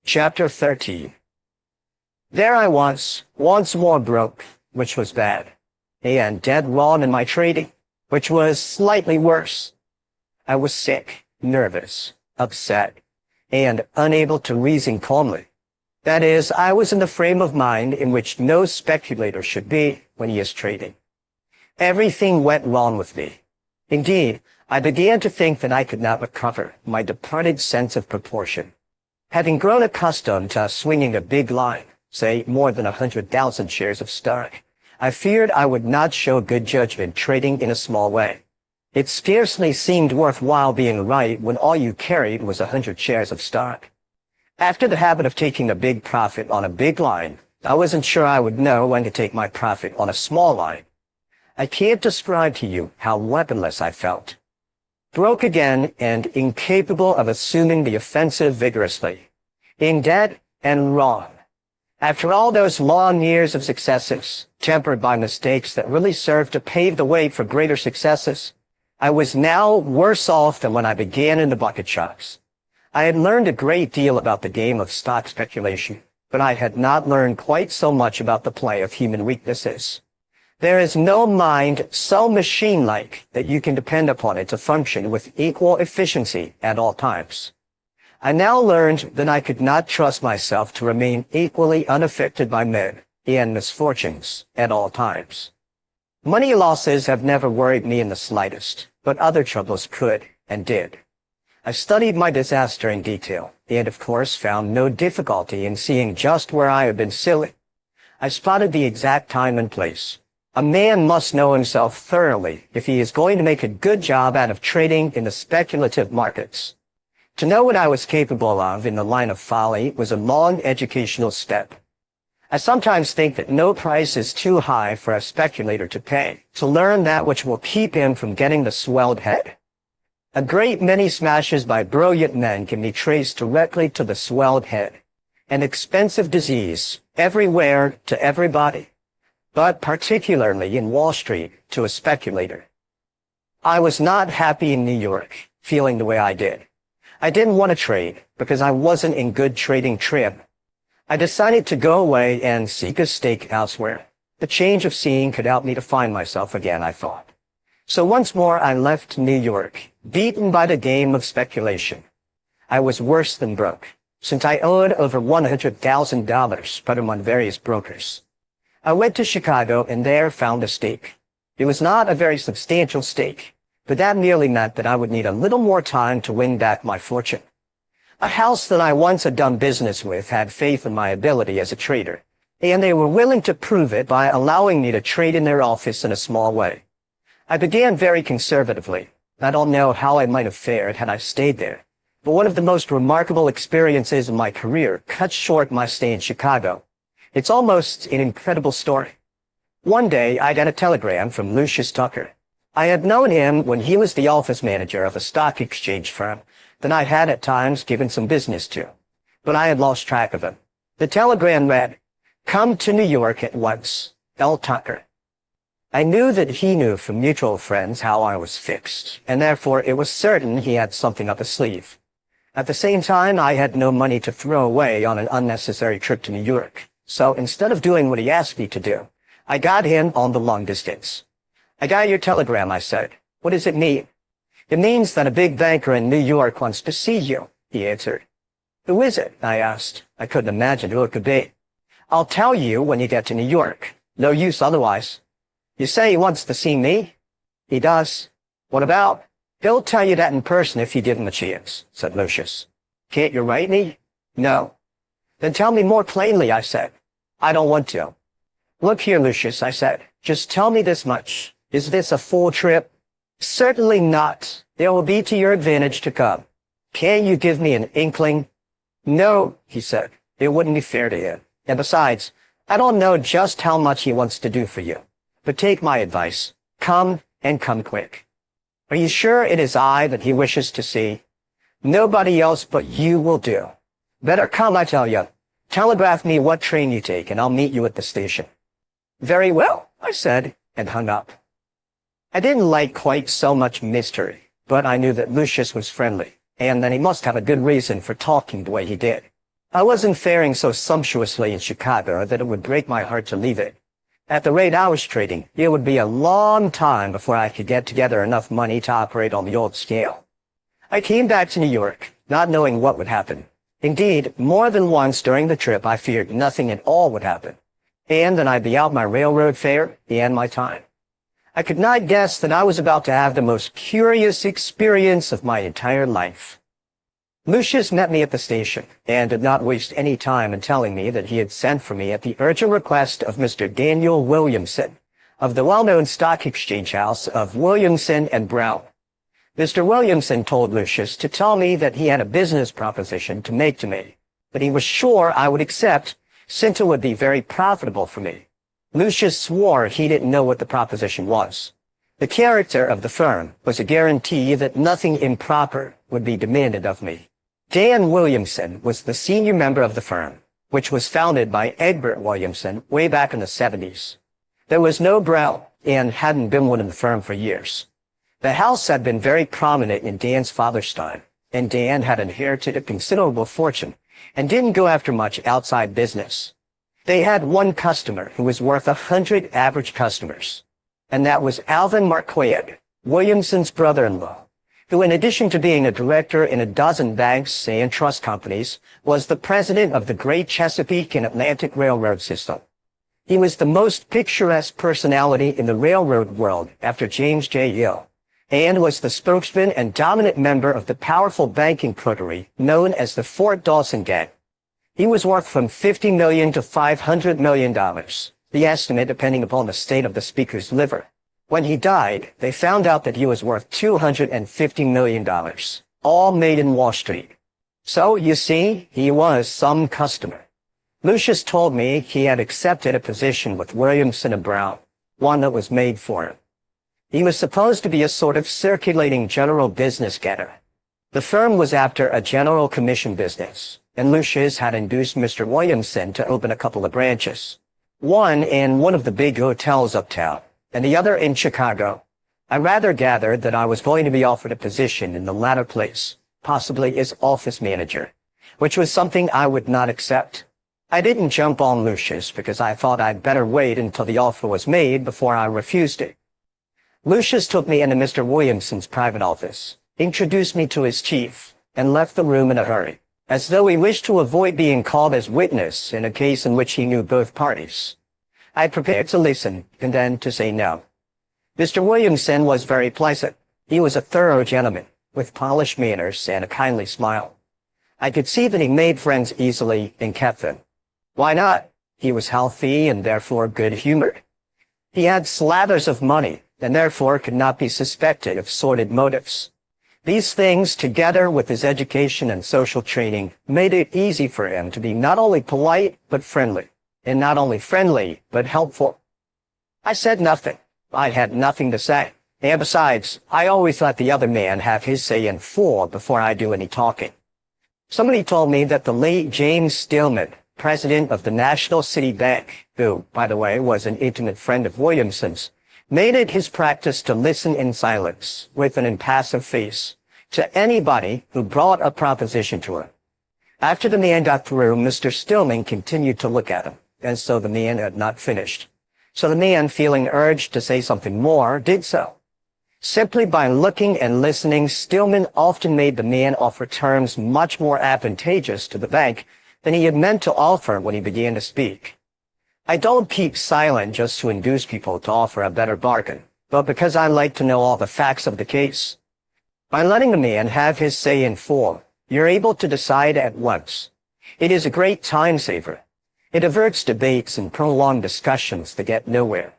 Chapter 13. There I was, once more broke, which was bad, and dead wrong in my trading, which was slightly worse. I was sick, nervous, upset, and unable to reason calmly. That is, I was in the frame of mind in which no speculator should be when he is trading. Everything went wrong with me. Indeed, I began to think that I could not recover my departed sense of proportion. Having grown accustomed to swinging a big line, say more than 100,000 shares of stock, I feared I would not show good judgment trading in a small way. It scarcely seemed worthwhile being right when all you carried was 100 shares of stock. After the habit of taking a big profit on a big line, I wasn't sure I would know when to take my profit on a small line. I can't describe to you how weaponless I felt. Broke again and incapable of assuming the offensive vigorously. In debt and wrong. After all those long years of successes, tempered by mistakes that really served to pave the way for greater successes, I was now worse off than when I began in the bucket shops. I had learned a great deal about the game of stock speculation, but I had not learned quite so much about the play of human weaknesses. There is no mind so machine-like that you can depend upon it to function with equal efficiency at all times. I now learned that I could not trust myself to remain equally unaffected by men and misfortunes at all times. Money losses have never worried me in the slightest, but other troubles could and did. I studied my disaster in detail, and of course found no difficulty in seeing just where I had been silly. I spotted the exact time and place. A man must know himself thoroughly if he is going to make a good job out of trading in the speculative markets. To know what I was capable of in the line of folly was a long educational step. I sometimes think that no price is too high for a speculator to pay to learn that which will keep him from getting the swelled head. A great many smashes by brilliant men can be traced directly to the swelled head, an expensive disease everywhere to everybody, but particularly in Wall Street to a speculator. I was not happy in New York, feeling the way I did. I didn't want to trade because I wasn't in good trading trim. I decided to go away and seek a stake elsewhere. The change of scene could help me to find myself again, I thought. So once more I left New York, beaten by the game of speculation. I was worse than broke, since I owed over $100,000 spread among various brokers. I went to Chicago and there found a stake. It was not a very substantial stake, but that merely meant that I would need a little more time to win back my fortune. A house that I once had done business with had faith in my ability as a trader, and they were willing to prove it by allowing me to trade in their office in a small way. I began very conservatively. I don't know how I might have fared had I stayed there, but one of the most remarkable experiences of my career cut short my stay in Chicago. It's almost an incredible story. One day, I got a telegram from Lucius Tucker. I had known him when he was the office manager of a stock exchange firm that I had at times given some business to, but I had lost track of him. The telegram read, "Come to New York at once, L. Tucker." I knew that he knew from mutual friends how I was fixed, and therefore it was certain he had something up his sleeve. At the same time, I had no money to throw away on an unnecessary trip to New York. So instead of doing what he asked me to do, I got him on the long distance. "I got your telegram," I said. "What does it mean?" "It means that a big banker in New York wants to see you," he answered. "Who is it?" I asked. I couldn't imagine who it could be. "I'll tell you when you get to New York. No use otherwise." "You say he wants to see me?" "He does." "What about?" "He'll tell you that in person if you give him a chance," said Lucius. "Can't you write me?" "No." "Then tell me more plainly," I said. "I don't want to." "Look here, Lucius," I said. "Just tell me this much. Is this a full trip?" "Certainly not. It will be to your advantage to come." "Can't you give me an inkling?" "No," he said. "It wouldn't be fair to him. And besides, I don't know just how much he wants to do for you. But take my advice. Come, and come quick." "Are you sure it is I that he wishes to see?" "Nobody else but you will do." "Better come, I tell you. Telegraph me what train you take, and I'll meet you at the station." "Very well," I said, and hung up. I didn't like quite so much mystery, but I knew that Lucius was friendly, and that he must have a good reason for talking the way he did. I wasn't faring so sumptuously in Chicago that it would break my heart to leave it. At the rate I was trading, it would be a long time before I could get together enough money to operate on the old scale. I came back to New York, not knowing what would happen. Indeed, more than once during the trip I feared nothing at all would happen, and then I'd be out my railroad fare and my time. I could not guess that I was about to have the most curious experience of my entire life. Lucius met me at the station and did not waste any time in telling me that he had sent for me at the urgent request of Mr. Daniel Williamson of the well-known stock exchange house of Williamson and Brown. Mr. Williamson told Lucius to tell me that he had a business proposition to make to me, but he was sure I would accept since it would be very profitable for me. Lucius swore he didn't know what the proposition was. The character of the firm was a guarantee that nothing improper would be demanded of me. Dan Williamson was the senior member of the firm, which was founded by Egbert Williamson way back in the 70s. There was no Brown and hadn't been one in the firm for years. The house had been very prominent in Dan's father's time, and Dan had inherited a considerable fortune and didn't go after much outside business. They had one customer who was worth 100 average customers, and that was Alvin Marquardt, Williamson's brother-in-law, who in addition to being a director in a dozen banks and trust companies, was the president of the Great Chesapeake and Atlantic Railroad system. He was the most picturesque personality in the railroad world after James J. Hill, and was the spokesman and dominant member of the powerful banking coterie known as the Fort Dawson Gang. He was worth from $50 million to $500 million, the estimate depending upon the state of the speaker's liver. When he died, they found out that he was worth $250 million, all made in Wall Street. So, you see, he was some customer. Lucius told me he had accepted a position with Williamson and Brown, one that was made for him. He was supposed to be a sort of circulating general business getter. The firm was after a general commission business, and Lucius had induced Mr. Williamson to open a couple of branches. One in one of the big hotels uptown, and the other in Chicago. I rather gathered that I was going to be offered a position in the latter place, possibly as office manager, which was something I would not accept. I didn't jump on Lucius because I thought I'd better wait until the offer was made before I refused it. Lucius took me into Mr. Williamson's private office, introduced me to his chief, and left the room in a hurry, as though he wished to avoid being called as witness in a case in which he knew both parties. I prepared to listen and then to say no. Mr. Williamson was very pleasant. He was a thorough gentleman, with polished manners and a kindly smile. I could see that he made friends easily and kept them. Why not? He was healthy and therefore good-humored. He had slathers of money, and therefore could not be suspected of sordid motives. These things, together with his education and social training, made it easy for him to be not only polite, but friendly, and not only friendly, but helpful. I said nothing. I had nothing to say. And besides, I always let the other man have his say in full before I do any talking. Somebody told me that the late James Stillman, president of the National City Bank, who, by the way, was an intimate friend of Williamson's, made it his practice to listen in silence, with an impassive face, to anybody who brought a proposition to him. After the man got through, Mr. Stillman continued to look at him, as though the man had not finished. So the man, feeling urged to say something more, did so. Simply by looking and listening, Stillman often made the man offer terms much more advantageous to the bank than he had meant to offer when he began to speak. I don't keep silent just to induce people to offer a better bargain, but because I like to know all the facts of the case. By letting the man have his say in full, you're able to decide at once. It is a great time saver. It averts debates and prolonged discussions that get nowhere.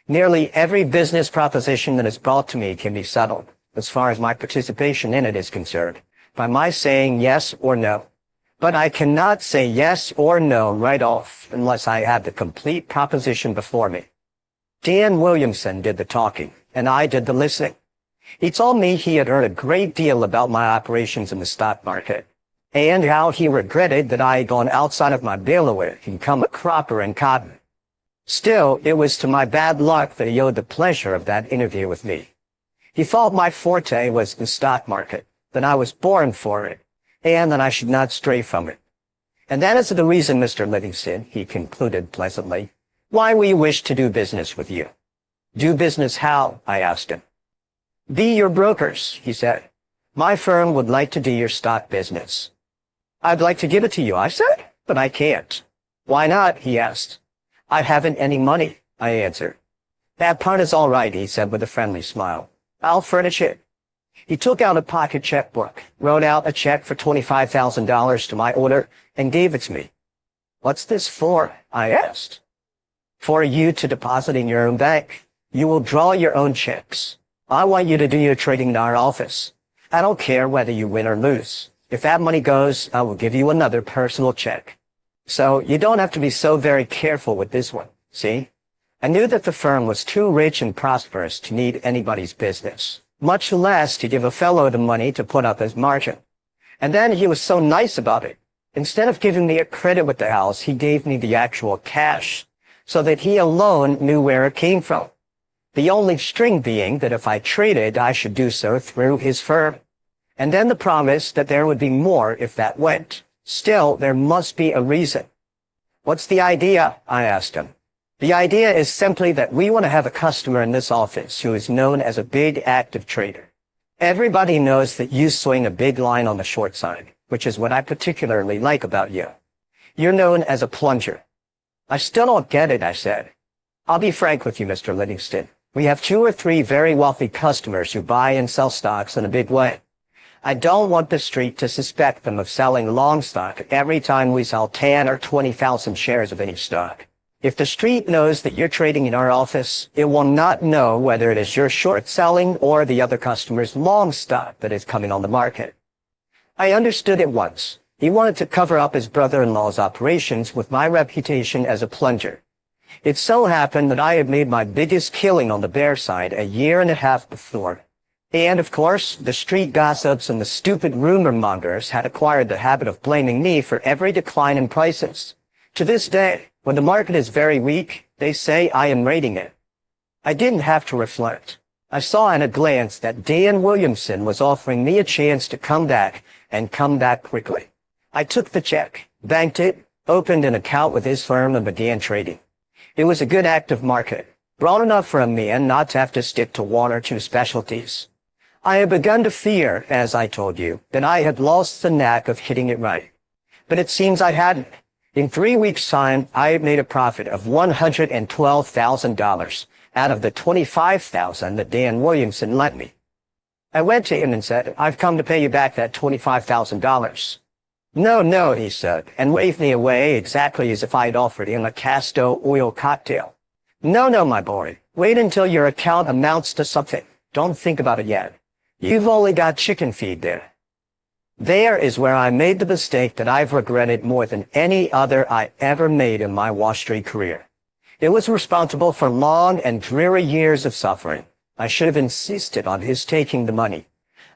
Nearly every business proposition that is brought to me can be settled, as far as my participation in it is concerned, by my saying yes or no. But I cannot say yes or no right off unless I have the complete proposition before me. Dan Williamson did the talking, and I did the listening. He told me he had heard a great deal about my operations in the stock market, and how he regretted that I had gone outside of my bailiwick and become a cropper in cotton. Still, it was to my bad luck that he owed the pleasure of that interview with me. He thought my forte was the stock market, that I was born for it, and that I should not stray from it. And that is the reason, Mr. Livingston, he concluded pleasantly, why we wish to do business with you. Do business how? I asked him. Be your brokers, he said. My firm would like to do your stock business. I'd like to give it to you, I said, but I can't. Why not? He asked. I haven't any money, I answered. That part is all right, he said with a friendly smile. I'll furnish it. He took out a pocket checkbook, wrote out a check for $25,000 to my order, and gave it to me. What's this for? I asked. For you to deposit in your own bank. You will draw your own checks. I want you to do your trading in our office. I don't care whether you win or lose. If that money goes, I will give you another personal check. So you don't have to be so very careful with this one, see? I knew that the firm was too rich and prosperous to need anybody's business, much less to give a fellow the money to put up his margin. And then he was so nice about it. Instead of giving me a credit with the house, he gave me the actual cash, so that he alone knew where it came from. The only string being that if I traded, I should do so through his firm. And then the promise that there would be more if that went. Still, there must be a reason. What's the idea? I asked him. The idea is simply that we want to have a customer in this office who is known as a big active trader. Everybody knows that you swing a big line on the short side, which is what I particularly like about you. You're known as a plunger. I still don't get it, I said. I'll be frank with you, Mr. Livingston. We have 2 or 3 very wealthy customers who buy and sell stocks in a big way. I don't want the street to suspect them of selling long stock every time we sell 10 or 20,000 shares of any stock. If the street knows that you're trading in our office, it will not know whether it is your short selling or the other customer's long stock that is coming on the market. I understood at once. He wanted to cover up his brother-in-law's operations with my reputation as a plunger. It so happened that I had made my biggest killing on the bear side a year and a half before. And, of course, the street gossips and the stupid rumor mongers had acquired the habit of blaming me for every decline in prices. To this day, when the market is very weak, they say I am raiding it. I didn't have to reflect. I saw in a glance that Dan Williamson was offering me a chance to come back, and come back quickly. I took the check, banked it, opened an account with his firm, and began trading. It was a good active market, broad enough for a man not to have to stick to 1 or 2 specialties. I had begun to fear, as I told you, that I had lost the knack of hitting it right. But it seems I hadn't. In 3 weeks' time, I had made a profit of $112,000 out of the $25,000 that Dan Williamson lent me. I went to him and said, I've come to pay you back that $25,000. No, he said, and waved me away exactly as if I had offered him a castor oil cocktail. No, my boy. Wait until your account amounts to something. Don't think about it yet. You've only got chicken feed there. There is where I made the mistake that I've regretted more than any other I ever made in my Wall Street career. It was responsible for long and dreary years of suffering. I should have insisted on his taking the money.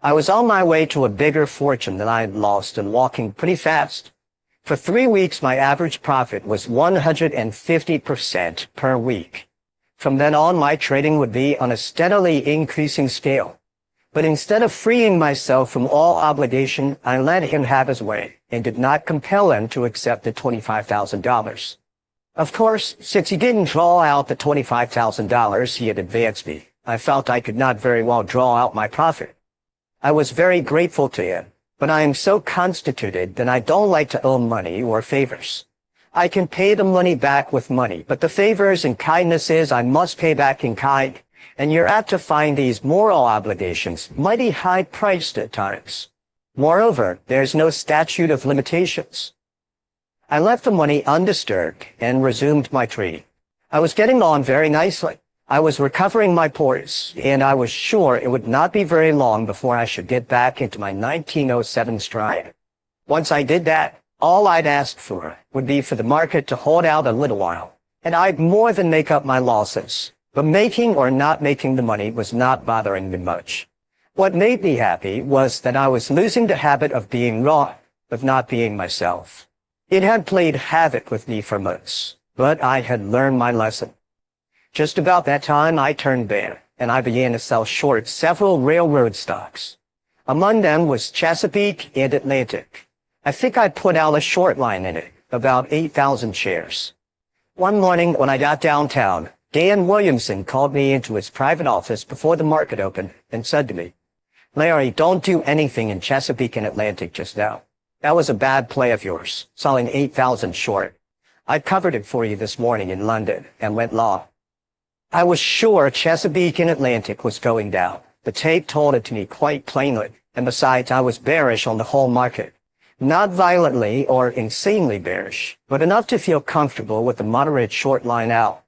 I was on my way to a bigger fortune than I had lost and walking pretty fast. For 3 weeks, my average profit was 150% per week. From then on, my trading would be on a steadily increasing scale. But instead of freeing myself from all obligation, I let him have his way and did not compel him to accept the $25,000. Of course, since he didn't draw out the $25,000 he had advanced me, I felt I could not very well draw out my profit. I was very grateful to him, but I am so constituted that I don't like to owe money or favors. I can pay the money back with money, but the favors and kindnesses I must pay back in kind, and you're apt to find these moral obligations mighty high-priced at times. Moreover, there's no statute of limitations. I left the money undisturbed and resumed my trading. I was getting on very nicely. I was recovering my poise, and I was sure it would not be very long before I should get back into my 1907 stride. Once I did that, all I'd ask for would be for the market to hold out a little while, and I'd more than make up my losses. But making or not making the money was not bothering me much. What made me happy was that I was losing the habit of being wrong, of not being myself. It had played havoc with me for months, but I had learned my lesson. Just about that time, I turned bear, and I began to sell short several railroad stocks. Among them was Chesapeake and Atlantic. I think I put out a short line in it, about 8,000 shares. One morning when I got downtown, Dan Williamson called me into his private office before the market opened and said to me, "Larry, don't do anything in Chesapeake and Atlantic just now. That was a bad play of yours, selling 8,000 short. I covered it for you this morning in London and went long." I was sure Chesapeake and Atlantic was going down. The tape told it to me quite plainly, and besides, I was bearish on the whole market. Not violently or insanely bearish, but enough to feel comfortable with the moderate short line out.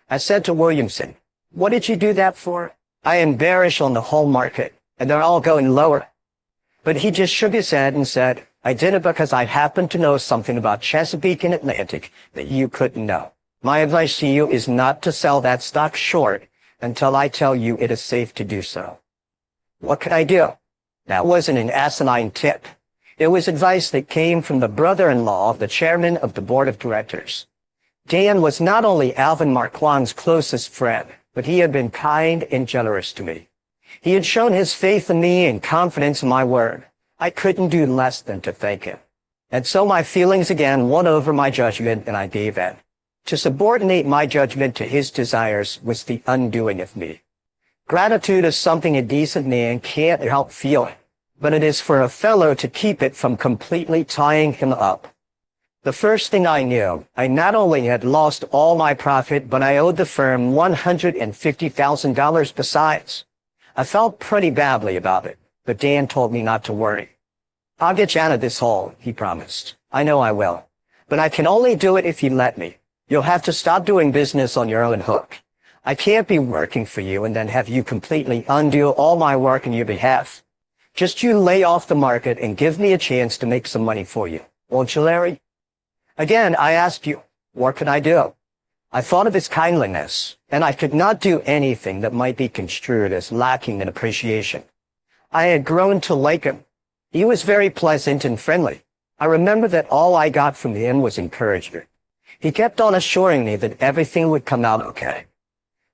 I said to Williamson, "What did you do that for?" "I am bearish on the whole market, and they're all going lower." But he just shook his head and said, "I did it because I happen to know something about Chesapeake and Atlantic that you couldn't know. My advice to you is not to sell that stock short until I tell you it is safe to do so." What could I do? That wasn't an asinine tip. It was advice that came from the brother-in-law of the chairman of the board of directors. Dan was not only Alvin Marquand's closest friend, but he had been kind and generous to me. He had shown his faith in me and confidence in my word. I couldn't do less than to thank him. And so my feelings again won over my judgment, and I gave in. To subordinate my judgment to his desires was the undoing of me. Gratitude is something a decent man can't help feeling, but it is for a fellow to keep it from completely tying him up. The first thing I knew, I not only had lost all my profit, but I owed the firm $150,000 besides. I felt pretty badly about it, but Dan told me not to worry. "I'll get you out of this hole," he promised. "I know I will. But I can only do it if you let me. You'll have to stop doing business on your own hook. I can't be working for you and then have you completely undo all my work on your behalf. Just you lay off the market and give me a chance to make some money for you. Won't you, Larry?" Again, I asked you, what could I do? I thought of his kindliness, and I could not do anything that might be construed as lacking in appreciation. I had grown to like him. He was very pleasant and friendly. I remember that all I got from him was encouragement. He kept on assuring me that everything would come out okay.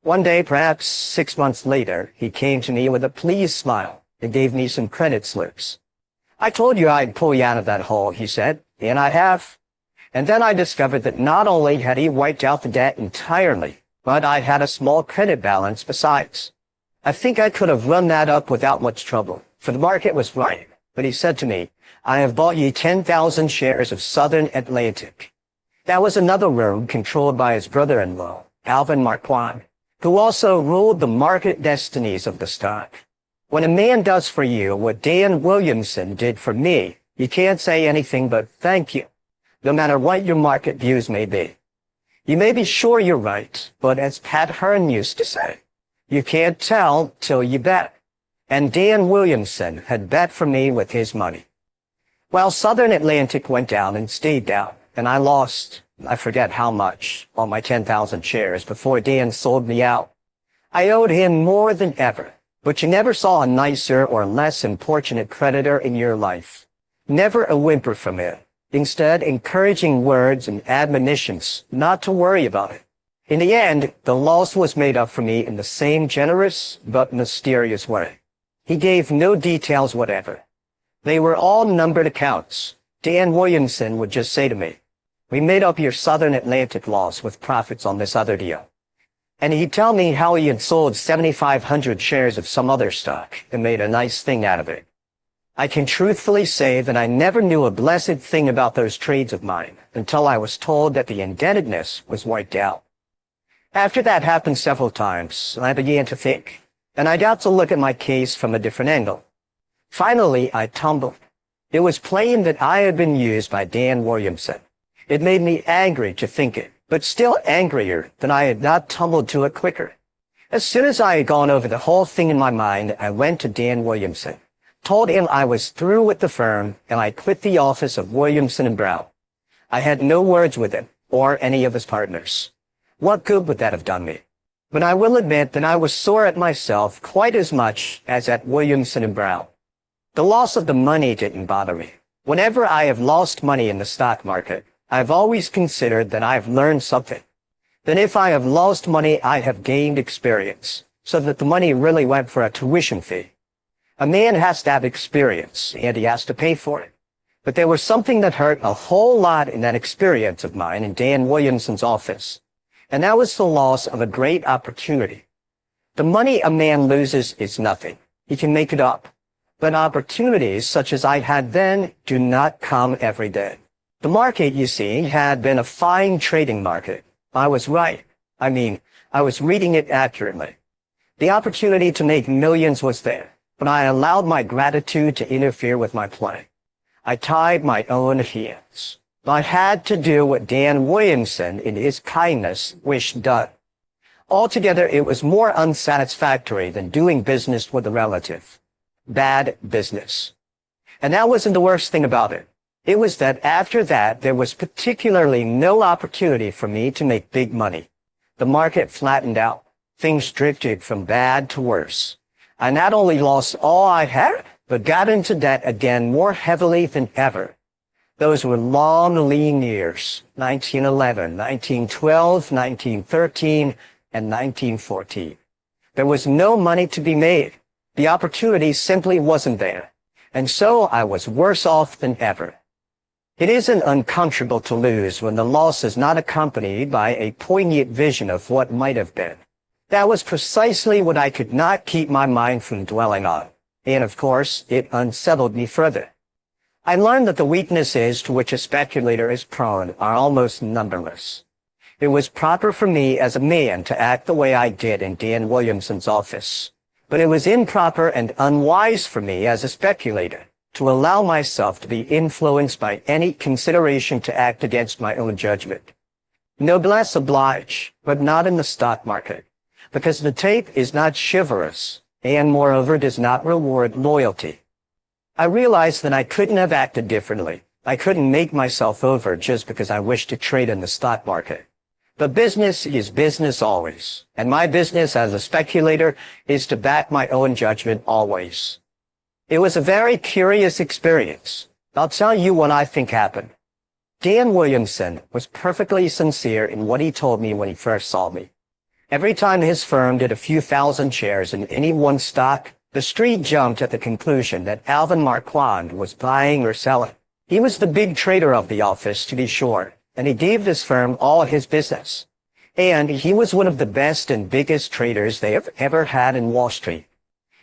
One day, perhaps 6 months later, he came to me with a pleased smile and gave me some credit slips. "I told you I'd pull you out of that hole," he said, "and I have." And then I discovered that not only had he wiped out the debt entirely, but I had a small credit balance besides. I think I could have run that up without much trouble, for the market was right. But he said to me, "I have bought you 10,000 shares of Southern Atlantic." That was another room controlled by his brother-in-law, Alvin Marquand, who also ruled the market destinies of the stock. When a man does for you what Dan Williamson did for me, you can't say anything but thank you, no matter what your market views may be. You may be sure you're right, but as Pat Hearn used to say, you can't tell till you bet. And Dan Williamson had bet for me with his money. Well, Southern Atlantic went down and stayed down, and I lost, I forget how much, on my 10,000 shares before Dan sold me out. I owed him more than ever, but you never saw a nicer or less importunate creditor in your life. Never a whimper from him. Instead, encouraging words and admonitions not to worry about it. In the end, the loss was made up for me in the same generous but mysterious way. He gave no details whatever. They were all numbered accounts. Dan Williamson would just say to me, "We made up your Southern Atlantic loss with profits on this other deal." And he'd tell me how he had sold 7,500 shares of some other stock and made a nice thing out of it. I can truthfully say that I never knew a blessed thing about those trades of mine until I was told that the indebtedness was wiped out. After that happened several times, I began to think, and I got to look at my case from a different angle. Finally, I tumbled. It was plain that I had been used by Dan Williamson. It made me angry to think it, but still angrier that I had not tumbled to it quicker. As soon as I had gone over the whole thing in my mind, I went to Dan Williamson, told him I was through with the firm, and I quit the office of Williamson and Brown. I had no words with him or any of his partners. What good would that have done me? But I will admit that I was sore at myself quite as much as at Williamson and Brown. The loss of the money didn't bother me. Whenever I have lost money in the stock market, I've always considered that I've learned something. That if I have lost money, I have gained experience, so that the money really went for a tuition fee. A man has to have experience, and he has to pay for it. But there was something that hurt a whole lot in that experience of mine in Dan Williamson's office, and that was the loss of a great opportunity. The money a man loses is nothing. He can make it up. But opportunities such as I had then do not come every day. The market, you see, had been a fine trading market. I was right. I was reading it accurately. The opportunity to make millions was there, but I allowed my gratitude to interfere with my play. I tied my own hands. I had to do what Dan Williamson, in his kindness, wished done. Altogether, it was more unsatisfactory than doing business with a relative. Bad business. And that wasn't the worst thing about it. It was that after that, there was particularly no opportunity for me to make big money. The market flattened out. Things drifted from bad to worse. I not only lost all I had, but got into debt again more heavily than ever. Those were long, lean years, 1911, 1912, 1913, and 1914. There was no money to be made. The opportunity simply wasn't there. And so I was worse off than ever. It isn't uncomfortable to lose when the loss is not accompanied by a poignant vision of what might have been. That was precisely what I could not keep my mind from dwelling on. And of course, it unsettled me further. I learned that the weaknesses to which a speculator is prone are almost numberless. It was proper for me as a man to act the way I did in Dan Williamson's office. But it was improper and unwise for me as a speculator to allow myself to be influenced by any consideration to act against my own judgment. Noblesse oblige, but not in the stock market, because the tape is not chivalrous, and moreover does not reward loyalty. I realized that I couldn't have acted differently. I couldn't make myself over just because I wished to trade in the stock market. But business is business always, and my business as a speculator is to back my own judgment always. It was a very curious experience. I'll tell you what I think happened. Dan Williamson was perfectly sincere in what he told me when he first saw me. Every time his firm did a few thousand shares in any one stock, the street jumped at the conclusion that Alvin Marquand was buying or selling. He was the big trader of the office, to be sure, and he gave this firm all his business. And he was one of the best and biggest traders they have ever had in Wall Street.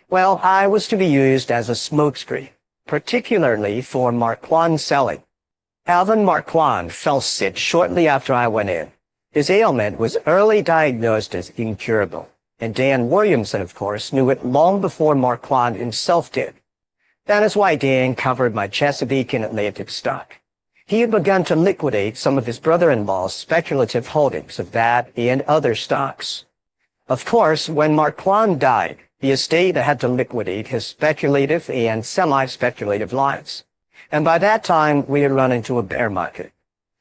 Well, I was to be used as a smokescreen, particularly for Marquand selling. Alvin Marquand fell sick shortly after I went in. His ailment was early diagnosed as incurable, and Dan Williamson, of course, knew it long before Marquand himself did. That is why Dan covered my Chesapeake and Atlantic stock. He had begun to liquidate some of his brother-in-law's speculative holdings of that and other stocks. Of course, when Marquand died, the estate had to liquidate his speculative and semi-speculative lines. And by that time, we had run into a bear market.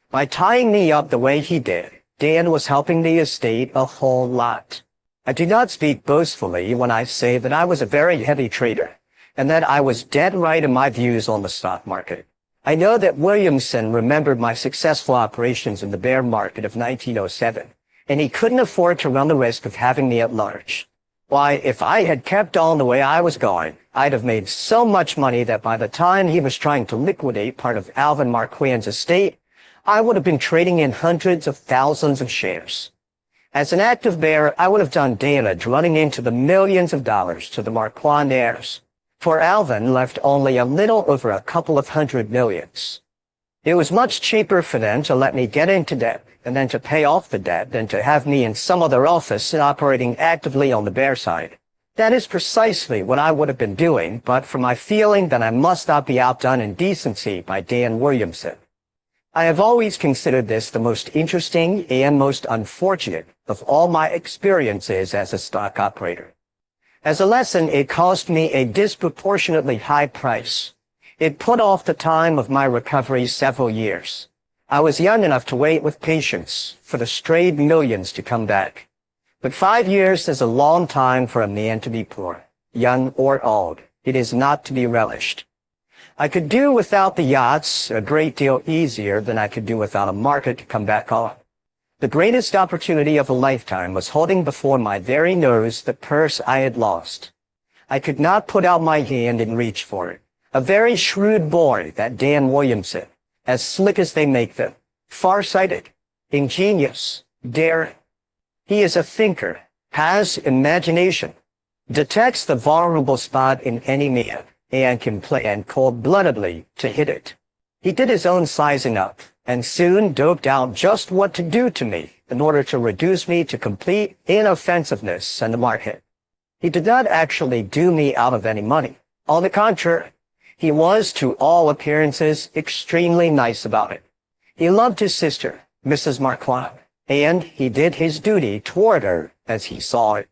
By tying me up the way he did, Dan was helping the estate a whole lot. I do not speak boastfully when I say that I was a very heavy trader, and that I was dead right in my views on the stock market. I know that Williamson remembered my successful operations in the bear market of 1907, and he couldn't afford to run the risk of having me at large. Why, if I had kept on the way I was going, I'd have made so much money that by the time he was trying to liquidate part of Alvin Marquand's estate, I would have been trading in hundreds of thousands of shares. As an active bear, I would have done damage running into the millions of dollars to the Marquand heirs. For Alvin left only a little over a couple of $100 million. It was much cheaper for them to let me get into debt and then to pay off the debt than to have me in some other office operating actively on the bear side. That is precisely what I would have been doing, but for my feeling that I must not be outdone in decency by Dan Williamson. I have always considered this the most interesting and most unfortunate of all my experiences as a stock operator. As a lesson, it cost me a disproportionately high price. It put off the time of my recovery several years. I was young enough to wait with patience for the strayed millions to come back. But 5 years is a long time for a man to be poor, young or old. It is not to be relished. I could do without the yachts a great deal easier than I could do without a market to come back on. The greatest opportunity of a lifetime was holding before my very nose the purse I had lost. I could not put out my hand and reach for it. A very shrewd boy, that Dan Williamson, as slick as they make them, far-sighted, ingenious, daring. He is a thinker, has imagination, detects the vulnerable spot in any man, and can plan cold-bloodedly to hit it. He did his own sizing up, and soon doped out just what to do to me in order to reduce me to complete inoffensiveness in the market. He did not actually do me out of any money. On the contrary, he was, to all appearances, extremely nice about it. He loved his sister, Mrs. Marquand, and he did his duty toward her as he saw it.